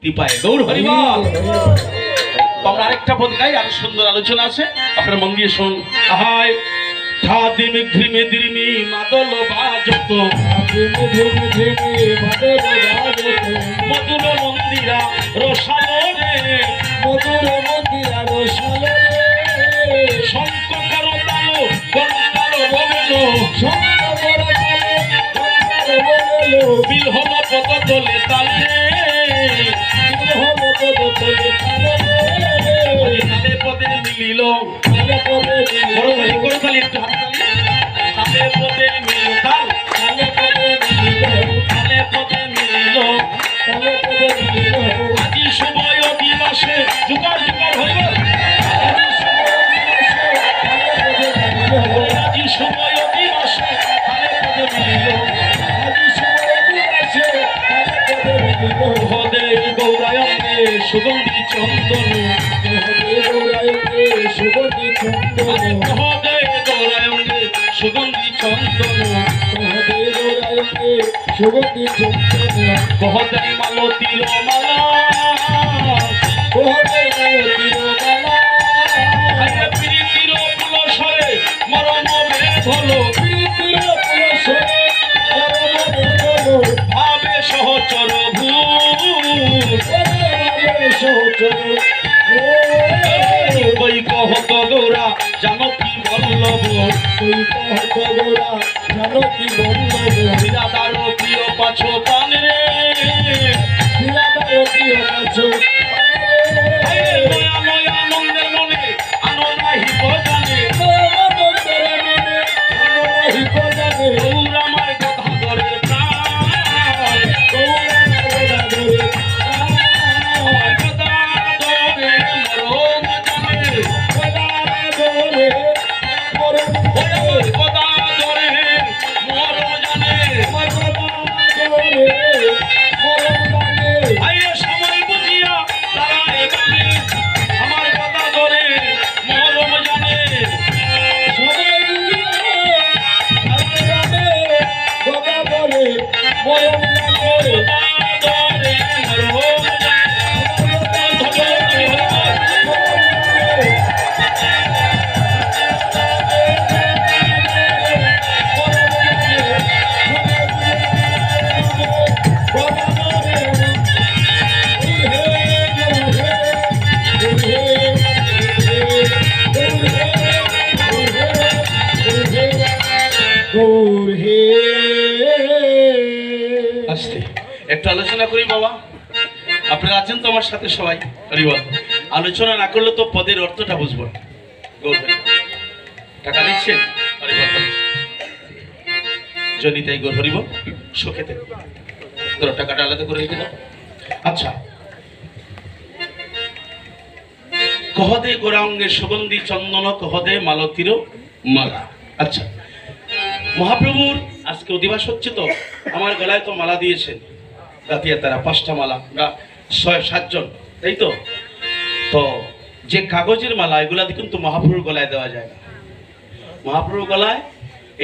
দীপায় গৌর হরিবল। তোমরা আরেকটা পদ গাই, আর সুন্দর আলোচনা আছে, আপনারা মন দিয়ে শুন। আহায় ধাদিমি ঘৃমি দ্রিমি মাদল বাজত, মধুর মন্দিরা রসালো রে, শঙ্খ করতালো গঙ্গালো বলো, বিল হল পদ তোলে তালে, তালে পদে মিলিল, করতালি একটু হাততালি, তালে পদে মিলিল তাল, তালে পদে মিলিল, আজি সময় দিবসে যুগার যুগার হইব, আজি সময় দিবসে তালে পদে মিলিল, হদে গৌরায়ঙ্গে সুগন্ধি চন্দন, হদে গৌরায়ঙ্গে সুগন্ধি চন্দন, কহতে মালতীর মালা, প্রীতির পুলসরে মরম বেধল, ভাবে সহচর কই কহত গৌরা জানকী বল্লভ, বিরাদার প্রিয় পাছ পান রে, নয়া নয়া আনন্দের মনে আনন্দাহিত জানে, গৌর আমার গদাধরের প্রাণ, গদাধরে মরণ জানে, গদাধরে মরণ জানে, আইরে সময় বুঝিয়া তারাই জানে, আমার গদাধরে মরণ জানে, আস্তে একটু আলোচনা করি বাবা, আপনারা আছেন তো আমার সাথে সবাই, হরিবল। আলোচনা না করলে তো পদের অর্থটা বুঝবো না। টাকা দিচ্ছেন যদি তাই গৌর হরিবল, সুখেতে ধরো টাকাটা আলাদা করে রেখে দাও। আচ্ছা, কহদে গৌরাঙ্গে সুগন্ধি চন্দন, কহদে মালতীর মালা। আচ্ছা, মহাপ্রভুর আজকে অধিবাস হচ্ছে, তো আমার গলায় তো মালা দিয়েছেন রাতিয়া তারা 5টা মালা, 6-7 জন, তাই তো। তো যে কাগজের মালা এগুলা কিন্তু মহাপ্রভুর গলায় দেওয়া যায় না, মহাপ্রভুর গলায়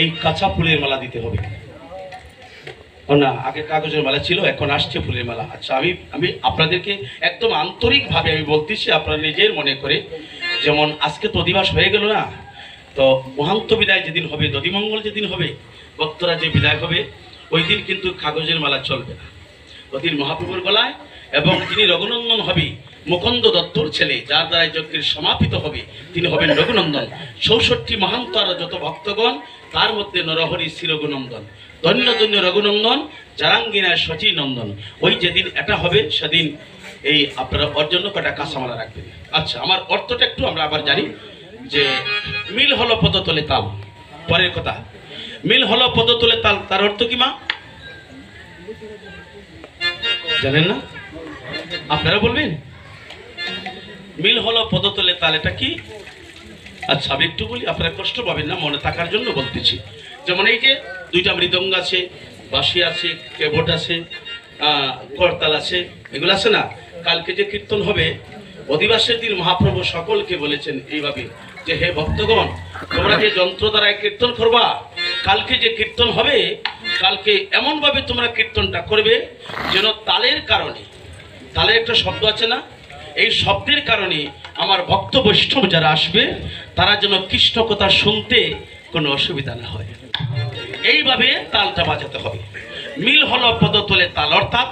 এই কাঁচা ফুলের মালা দিতে হবে। না, আগে কাগজের মালা ছিল, এখন আসছে ফুলের মালা। আচ্ছা, আমি আপনাদেরকে একদম আন্তরিকভাবে আমি বলতেছি, আপনারা নিজের মনে করে, যেমন আজকে তো অধিবাস হয়ে গেল না, তো মহান্ত বিদায় যেদিন হবে, দধিমঙ্গল যেদিন হবে, ভক্তরা যে বিদায় হবে, ওই দিন কিন্তু কাগজের মালা চলবে না, ওদিন মহাপ্রভুর গলায়। এবং যিনি রঘুনন্দন হবে, মুকুন্দ দত্তর ছেলে, যার দ্বারা যজ্ঞের সমাপিত হবে, তিনি হবেন রঘুনন্দন। 64 মহান্ত আর যত ভক্তগণ, তার মধ্যে নরহরি শ্রী রঘুনন্দন, ধন্য ধন্য রঘুনন্দন, জারাঙ্গিনায় শচী নন্দন। ওই যেদিন এটা হবে, সেদিন এই আপনারা ওর জন্য কটা কাঁচামালা রাখবেন। আচ্ছা, আমার অর্থটা একটু আমরা আবার জানি, যে মিল হলো পদতলে তাল, পরের কথা, মিল হলো পদতলে তাল, তার অর্থ কি মা জানেন না? আপনারা বলবেন। মিল হলো পদতলে তাল, এটা কি? আচ্ছা, আমি একটু বলি, আপনারা কষ্ট পাবেন না, মনে থাকার জন্য বলতেছি। যেমন এই যে 2টা মৃদঙ্গ আছে, বাঁশি আছে, কেবোর্ড আছে, করতাল আছে, এগুলো আছে না। কালকে যে কীর্তন হবে, অধিবাসের দিন মহাপ্রভু সকলকে বলেছেন এইভাবে যে, হে ভক্তগণ, তোমরা যে যন্ত্র দ্বারা কীর্তন করবা, কালকে যে কীর্তন হবে, কালকে এমন ভাবে তোমরা কীর্তনটা করবে যেন তালের কারণে তাহলে একটা শব্দ আছে না, এই শব্দের কারণে আমার ভক্ত বৈষ্ণব যারা আসবে তারা যেন কৃষ্ণ কথা শুনতে কোনো অসুবিধা না হয়। এইভাবে তালটা বাজাতে হবে। মিল হলো পদতলে তাল, অর্থাৎ